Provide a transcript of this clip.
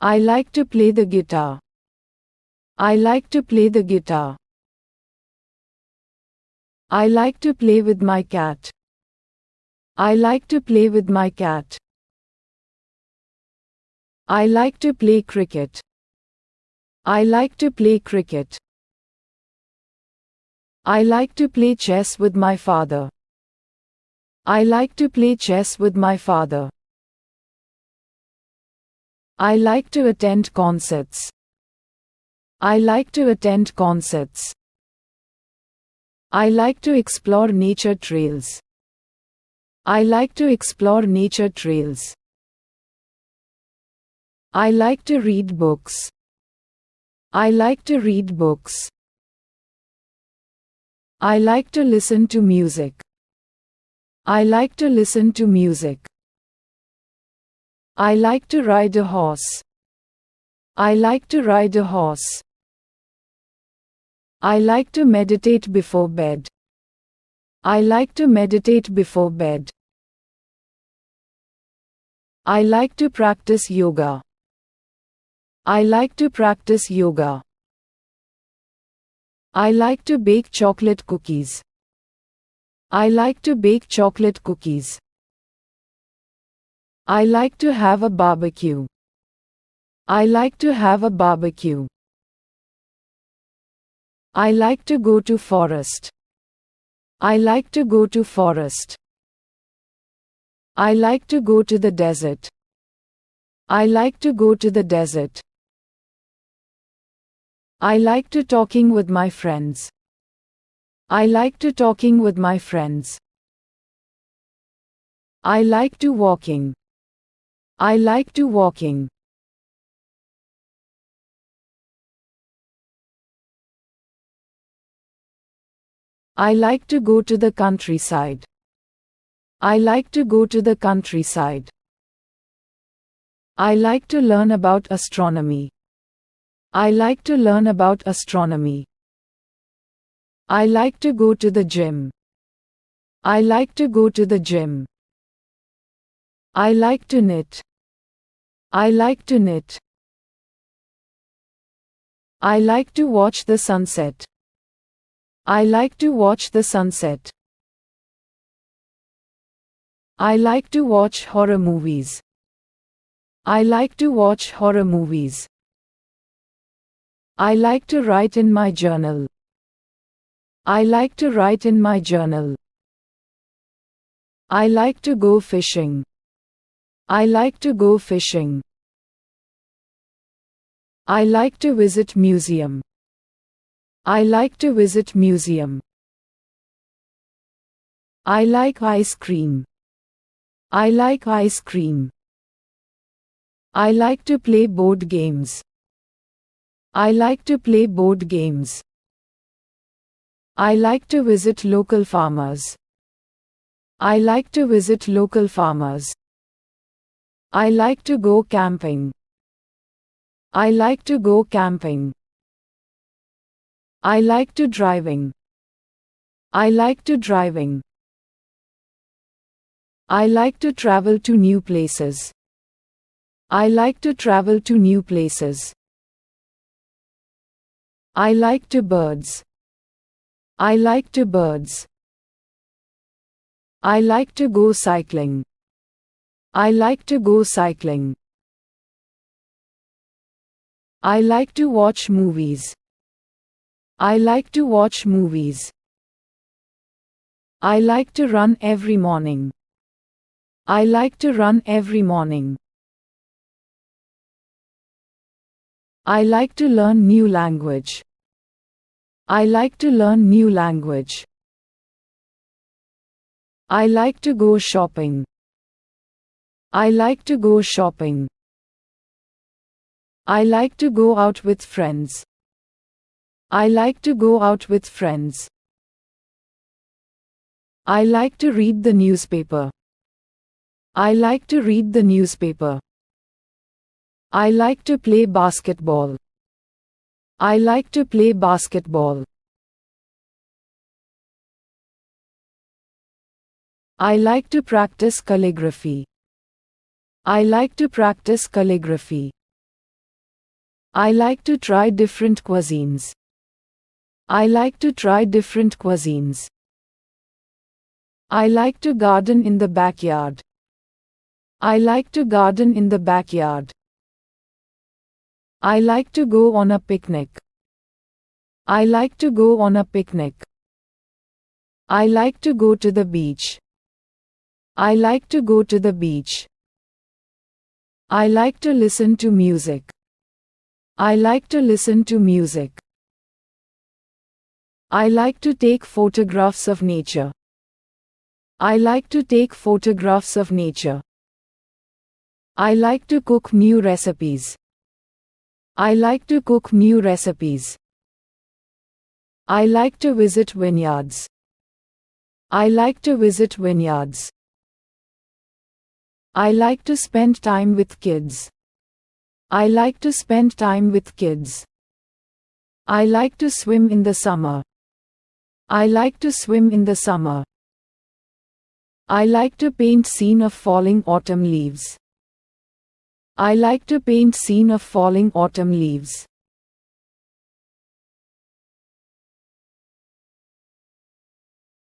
I like to play the guitar. I like to play the guitar. I like to play with my cat. I like to play with my cat. I like to play cricket. I like to play cricket. I like to play chess with my father. I like to play chess with my father. I like to attend concerts. I like to attend concerts. I like to explore nature trails. I like to explore nature trails. I like to read books. I like to read books. I like to listen to music. I like to listen to music. I like to ride a horse. I like to ride a horse. I like to meditate before bed. I like to meditate before bed. I like to practice yoga. I like to practice yoga. I like to bake chocolate cookies. I like to bake chocolate cookies. I like to have a barbecue. I like to have a barbecue. I like to go to forest. I like to go to forest. I like to go to the desert. I like to go to the desert. I like to talking with my friends. I like to talking with my friends. I like to walking. I like to walking. I like to go to the countryside. I like to go to the countryside. I like to learn about astronomy. I like to learn about astronomy. I like to go to the gym. I like to go to the gym. I like to knit. I like to knit. I like to watch the sunset. I like to watch the sunset. I like to watch horror movies. I like to watch horror movies. I like to write in my journal. I like to write in my journal. I like to go fishing. I like to go fishing. I like to visit museum. I like to visit museum. I like ice cream. I like ice cream. I like to play board games. I like to play board games. I like to visit local farmers. I like to visit local farmers. I like to go camping. I like to go camping. I like to driving. I like to driving. I like to travel to new places. I like to travel to new places. I like to birds. I like to birds. I like to go cycling. I like to go cycling. I like to watch movies. I like to watch movies. I like to run every morning. I like to run every morning. I like to learn new language. I like to learn new language. I like to go shopping. I like to go shopping. I like to go out with friends. I like to go out with friends. I like to read the newspaper. I like to read the newspaper. I like to play basketball. I like to play basketball. I like to practice calligraphy. I like to practice calligraphy. I like to try different cuisines. I like to try different cuisines. I like to garden in the backyard. I like to garden in the backyard. I like to go on a picnic. I like to go on a picnic. I like to go to the beach. I like to go to the beach. I like to listen to music. I like to listen to music. I like to take photographs of nature. I like to take photographs of nature. I like to cook new recipes. I like to cook new recipes. I like to visit vineyards. I like to visit vineyards. I like to spend time with kids. I like to spend time with kids. I like to swim in the summer. I like to swim in the summer. I like to paint scene of falling autumn leaves. I like to paint scene of falling autumn leaves.